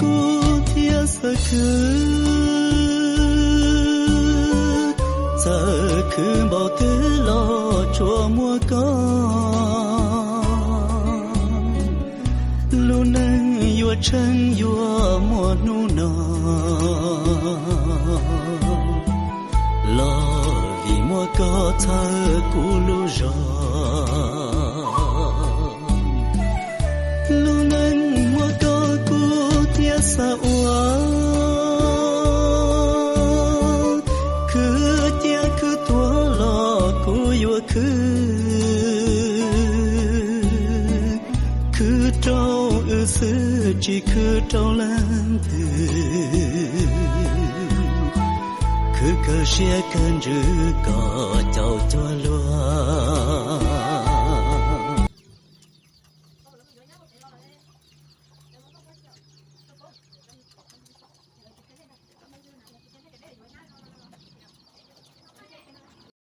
cô thiên sơ khứ bao thứ lo chùa mua con lu nâng yua chân yua mua nu nọ lo vì mua có thơ cũ lu gió lu nâng mua có cũ tia sa ua cứ tia cứ tua lo cũ yua cứ trâu ư sư chỉ cứ trâu lan từ cứ cơ xia cơn rư có cháu cho lúa